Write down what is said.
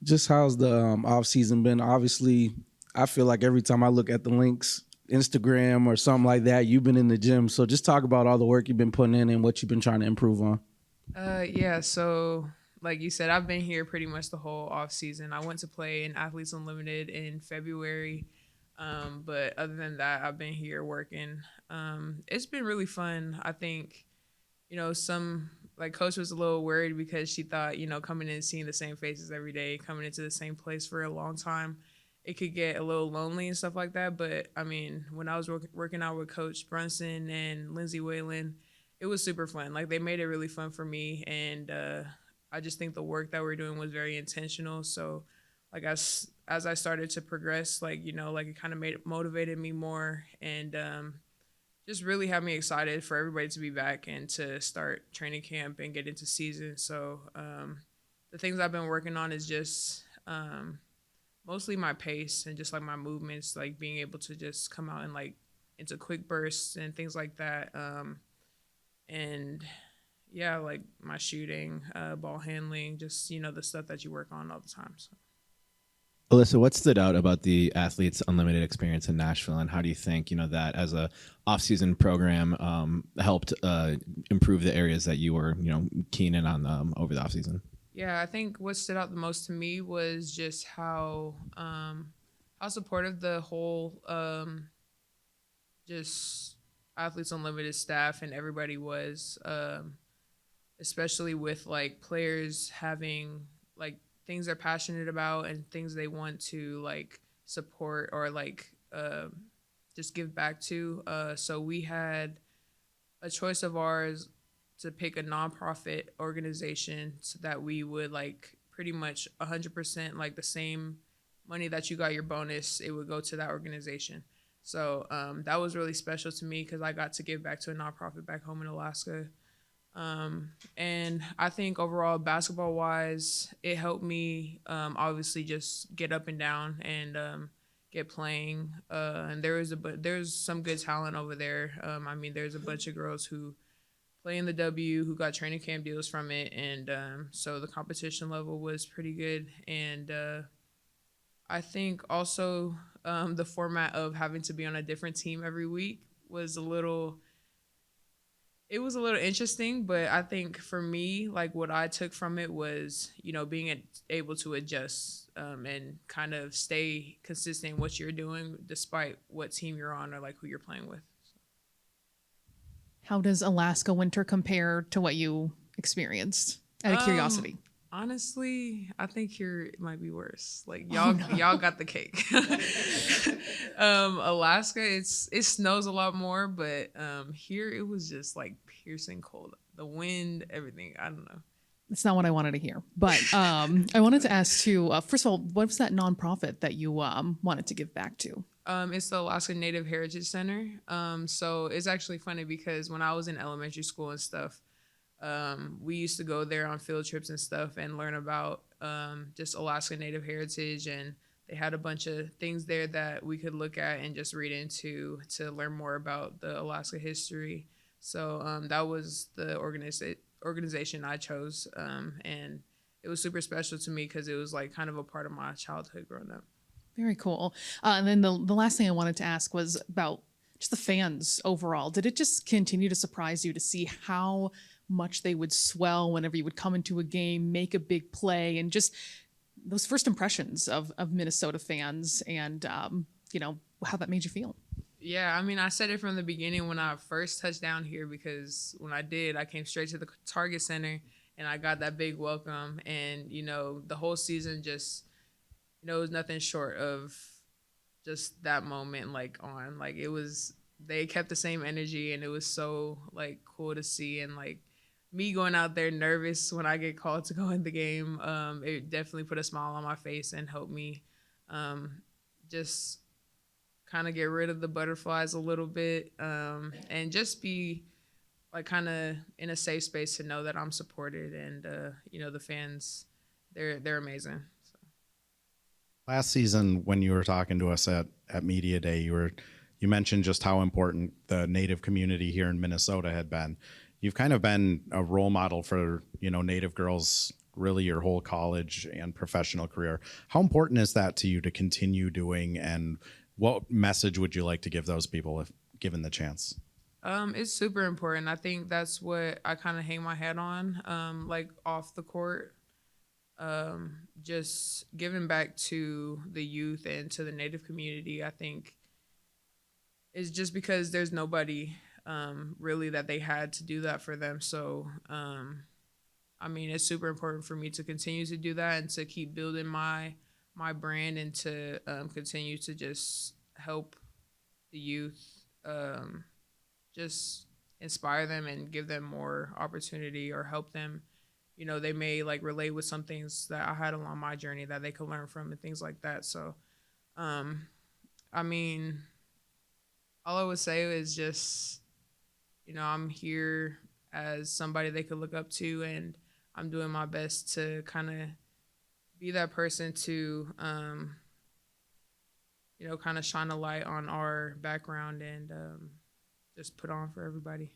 Just how's the off season been? Obviously, I feel like every time I look at the Lynx Instagram or something like that, you've been in the gym. So just talk about all the work you've been putting in and what you've been trying to improve on. Yeah, so like you said, I've been here pretty much the whole off season. I went to play in Athletes Unlimited in February. But other than that, I've been here working. It's been really fun. I think, some like coach was a little worried because she thought, coming in seeing the same faces every day, coming into the same place for a long time, it could get a little lonely and stuff like that. But I mean, when I was working out with Coach Brunson and Lindsay Whalen, it was super fun. Like they made it really fun for me, and I just think the work that we're doing was very intentional. So, like as I started to progress, like it kind of made it motivated me more, and just really had me excited for everybody to be back and to start training camp and get into season. So the things I've been working on is just mostly my pace and just like my movements, like being able to just come out and like into quick bursts and things like that. And yeah, like my shooting, ball handling, just the stuff that you work on all the time. So. Alissa, what stood out about the Athletes Unlimited experience in Nashville, and how do you think that as a off-season program helped improve the areas that you were keen in on over the off-season? Yeah, I think what stood out the most to me was just how supportive the whole just Athletes Unlimited staff and everybody was, especially with like players having like things they're passionate about and things they want to like support or like just give back to. So we had a choice of ours to pick a nonprofit organization so that we would like pretty much 100% like the same money that you got your bonus, it would go to that organization. So that was really special to me because I got to give back to a nonprofit back home in Alaska. And I think overall, basketball wise, it helped me obviously just get up and down and get playing. And there's some good talent over there. I mean, there's a bunch of girls who play in the W who got training camp deals from it, and so the competition level was pretty good. And I think also the format of having to be on a different team every week was a little interesting, but I think for me, like what I took from it was, being able to adjust and kind of stay consistent in what you're doing despite what team you're on or like who you're playing with. How does Alaska winter compare to what you experienced? Out of curiosity. Honestly, I think here it might be worse. Like y'all got the cake. Alaska, it snows a lot more, but here it was just like piercing cold. The wind, everything. I don't know. That's not what I wanted to hear. But I wanted to ask too, first of all, what was that nonprofit that you wanted to give back to? It's the Alaska Native Heritage Center. So it's actually funny because when I was in elementary school and stuff, we used to go there on field trips and stuff and learn about just Alaska Native heritage, and they had a bunch of things there that we could look at and just read into to learn more about the Alaska history. So that was the organization I chose, and it was super special to me because it was like kind of a part of my childhood growing up. Very cool. And then the last thing I wanted to ask was about just the fans overall. Did it just continue to surprise you to see how much they would swell whenever you would come into a game, make a big play, and just those first impressions of Minnesota fans and, how that made you feel? Yeah, I mean, I said it from the beginning when I first touched down here, because when I did, I came straight to the Target Center and I got that big welcome. And, the whole season just, it was nothing short of just that moment, they kept the same energy, and it was so like cool to see. And like me going out there nervous when I get called to go in the game, it definitely put a smile on my face and helped me just kind of get rid of the butterflies a little bit, and just be like kind of in a safe space to know that I'm supported, and the fans, they're amazing. So. Last season, when you were talking to us at Media Day, you mentioned just how important the Native community here in Minnesota had been. You've kind of been a role model for Native girls really your whole college and professional career. How important is that to you to continue doing, and what message would you like to give those people if given the chance? It's super important. I think that's what I kind of hang my head on, like off the court. Just giving back to the youth and to the Native community. I think is just because there's nobody really that they had to do that for them. So, I mean, it's super important for me to continue to do that and to keep building my brand and to continue to just help the youth, just inspire them and give them more opportunity or help them. You know, they may like relate with some things that I had along my journey that they could learn from and things like that. So, I mean, all I would say is just, you know, I'm here as somebody they could look up to, and I'm doing my best to kind of be that person to, you know, kind of shine a light on our background and just put on for everybody.